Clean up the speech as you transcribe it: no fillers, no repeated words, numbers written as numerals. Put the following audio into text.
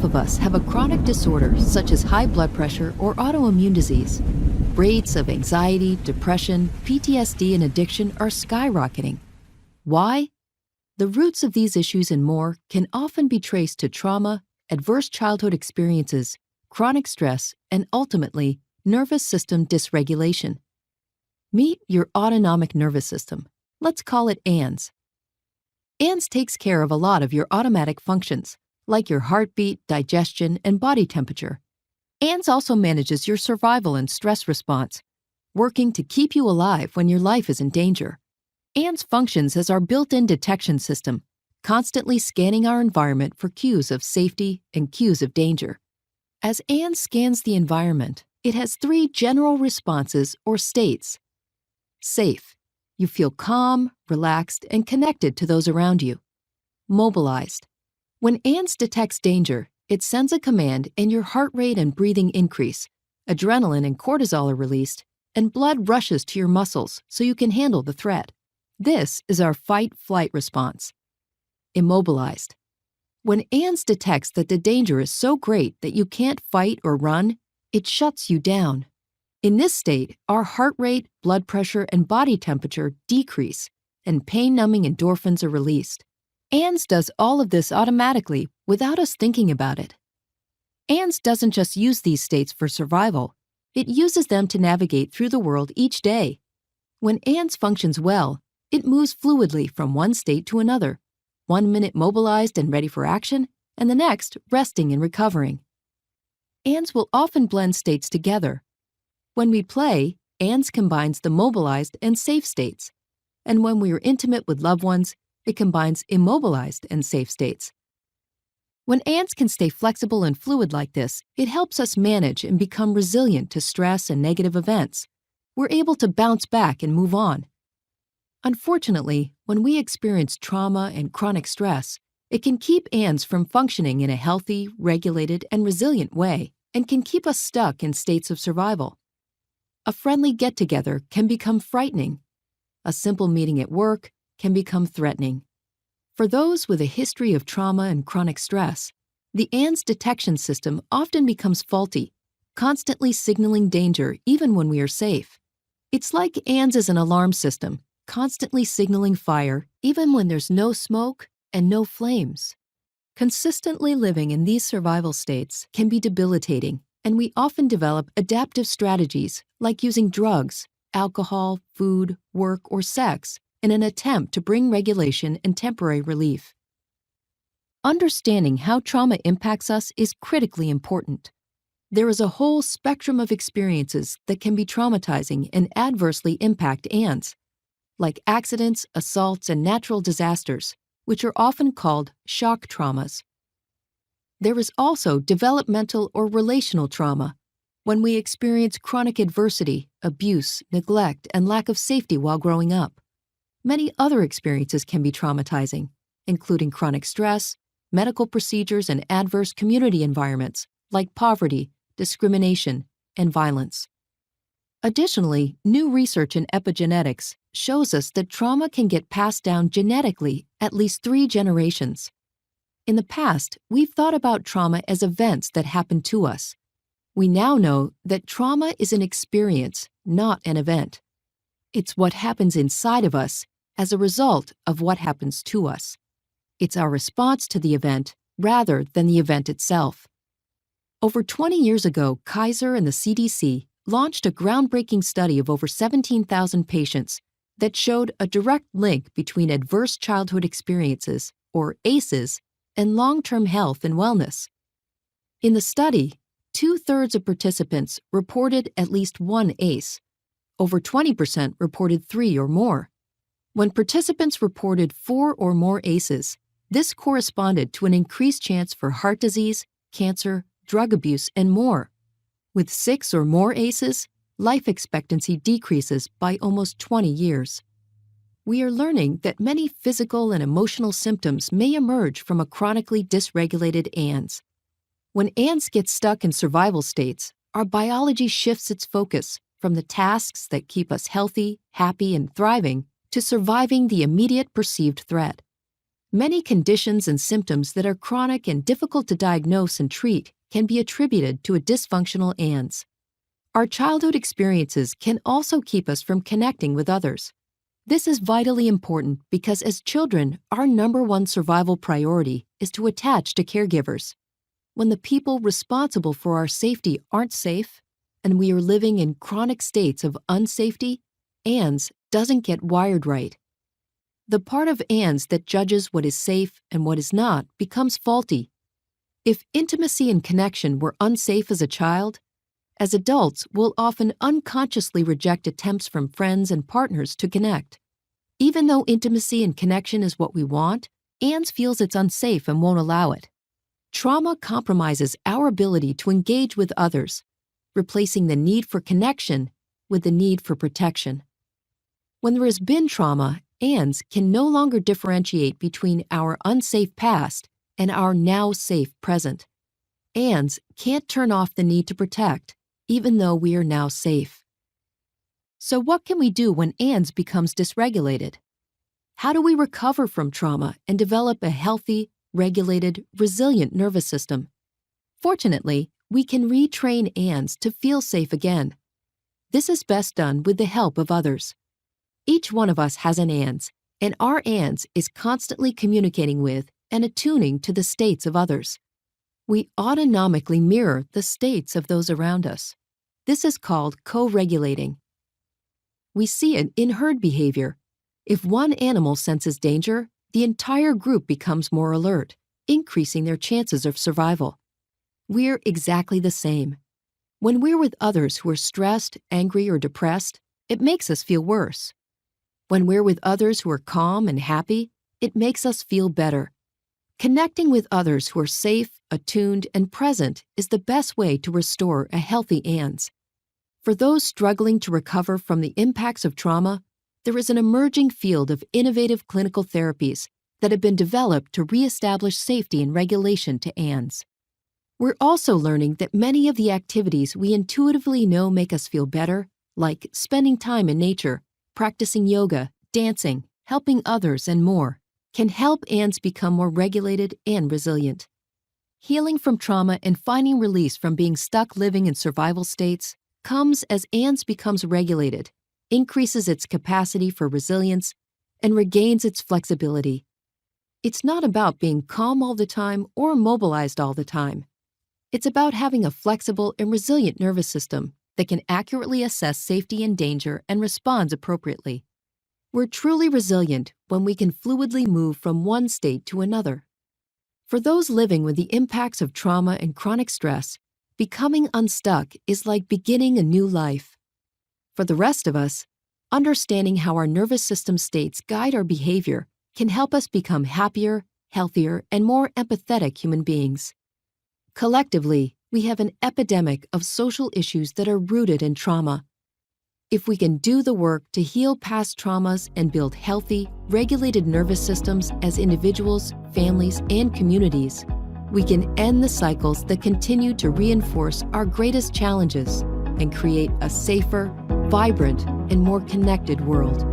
half of us have a chronic disorder such as high blood pressure or autoimmune disease. Rates of anxiety, depression, PTSD, and addiction are skyrocketing. Why? The roots of these issues and more can often be traced to trauma, adverse childhood experiences, chronic stress, and ultimately, nervous system dysregulation. Meet your autonomic nervous system. Let's call it ANS. ANS takes care of a lot of your automatic functions, like your heartbeat, digestion, and body temperature. ANS also manages your survival and stress response, working to keep you alive when your life is in danger. ANS functions as our built-in detection system, constantly scanning our environment for cues of safety and cues of danger. As ANS scans the environment, it has 3 general responses or states. Safe. You feel calm, relaxed, and connected to those around you. Mobilized. When ANS detects danger, it sends a command and your heart rate and breathing increase, adrenaline and cortisol are released, and blood rushes to your muscles so you can handle the threat. This is our fight-flight response. Immobilized. When ANS detects that the danger is so great that you can't fight or run, it shuts you down. In this state, our heart rate, blood pressure, and body temperature decrease, and pain-numbing endorphins are released. ANS does all of this automatically without us thinking about it. ANS doesn't just use these states for survival, it uses them to navigate through the world each day. When ANS functions well, it moves fluidly from one state to another, 1 minute mobilized and ready for action, and the next resting and recovering. ANS will often blend states together. When we play, ANS combines the mobilized and safe states, and when we are intimate with loved ones, it combines immobilized and safe states. When ANS can stay flexible and fluid like this, it helps us manage and become resilient to stress and negative events. We're able to bounce back and move on. Unfortunately, when we experience trauma and chronic stress, it can keep ANS from functioning in a healthy, regulated, and resilient way, and can keep us stuck in states of survival. A friendly get-together can become frightening. A simple meeting at work can become threatening. For those with a history of trauma and chronic stress, the ANS detection system often becomes faulty, constantly signaling danger even when we are safe. It's like ANS is an alarm system, constantly signaling fire even when there's no smoke and no flames. Consistently living in these survival states can be debilitating, and we often develop adaptive strategies like using drugs, alcohol, food, work, or sex in an attempt to bring regulation and temporary relief. Understanding how trauma impacts us is critically important. There is a whole spectrum of experiences that can be traumatizing and adversely impact ANS, like accidents, assaults, and natural disasters, which are often called shock traumas. There is also developmental or relational trauma, when we experience chronic adversity, abuse, neglect, and lack of safety while growing up. Many other experiences can be traumatizing, including chronic stress, medical procedures, and adverse community environments like poverty, discrimination, and violence. Additionally, new research in epigenetics shows us that trauma can get passed down genetically at least 3 generations. In the past, we've thought about trauma as events that happen to us. We now know that trauma is an experience, not an event. It's what happens inside of us as a result of what happens to us. It's our response to the event rather than the event itself. Over 20 years ago, Kaiser and the CDC launched a groundbreaking study of over 17,000 patients that showed a direct link between adverse childhood experiences, or ACEs, and long-term health and wellness. In the study, 2/3 of participants reported at least one ACE. Over 20% reported 3 or more. When participants reported 4 or more ACEs, this corresponded to an increased chance for heart disease, cancer, drug abuse, and more. With 6 or more ACEs, life expectancy decreases by almost 20 years. We are learning that many physical and emotional symptoms may emerge from a chronically dysregulated ANS. When ANS gets stuck in survival states, our biology shifts its focus from the tasks that keep us healthy, happy, and thriving to surviving the immediate perceived threat. Many conditions and symptoms that are chronic and difficult to diagnose and treat can be attributed to a dysfunctional ANS. Our childhood experiences can also keep us from connecting with others. This is vitally important because as children, our #1 survival priority is to attach to caregivers. When the people responsible for our safety aren't safe, and we are living in chronic states of unsafety, ANS doesn't get wired right. The part of ANS that judges what is safe and what is not becomes faulty. If intimacy and connection were unsafe as a child, as adults, we'll often unconsciously reject attempts from friends and partners to connect. Even though intimacy and connection is what we want, ANS feels it's unsafe and won't allow it. Trauma compromises our ability to engage with others, replacing the need for connection with the need for protection. When there has been trauma, ANS can no longer differentiate between our unsafe past and our now safe present. ANS can't turn off the need to protect, even though we are now safe. So what can we do when ANS becomes dysregulated? How do we recover from trauma and develop a healthy, regulated, resilient nervous system? Fortunately, we can retrain ANS to feel safe again. This is best done with the help of others. Each one of us has an ANS, and our ANS is constantly communicating with and attuning to the states of others. We autonomically mirror the states of those around us. This is called co-regulating. We see it in herd behavior. If one animal senses danger, the entire group becomes more alert, increasing their chances of survival. We're exactly the same. When we're with others who are stressed, angry, or depressed, it makes us feel worse. When we're with others who are calm and happy, it makes us feel better. Connecting with others who are safe, attuned, and present is the best way to restore a healthy ANS. For those struggling to recover from the impacts of trauma, there is an emerging field of innovative clinical therapies that have been developed to reestablish safety and regulation to ANS. We're also learning that many of the activities we intuitively know make us feel better, like spending time in nature, practicing yoga, dancing, helping others, and more, can help ANS become more regulated and resilient. Healing from trauma and finding release from being stuck living in survival states comes as ANS becomes regulated, increases its capacity for resilience, and regains its flexibility. It's not about being calm all the time or mobilized all the time. It's about having a flexible and resilient nervous system that can accurately assess safety and danger and responds appropriately. We're truly resilient when we can fluidly move from one state to another. For those living with the impacts of trauma and chronic stress, becoming unstuck is like beginning a new life. For the rest of us, understanding how our nervous system states guide our behavior can help us become happier, healthier, and more empathetic human beings. Collectively, we have an epidemic of social issues that are rooted in trauma. If we can do the work to heal past traumas and build healthy, regulated nervous systems as individuals, families, and communities, we can end the cycles that continue to reinforce our greatest challenges and create a safer, vibrant, and more connected world.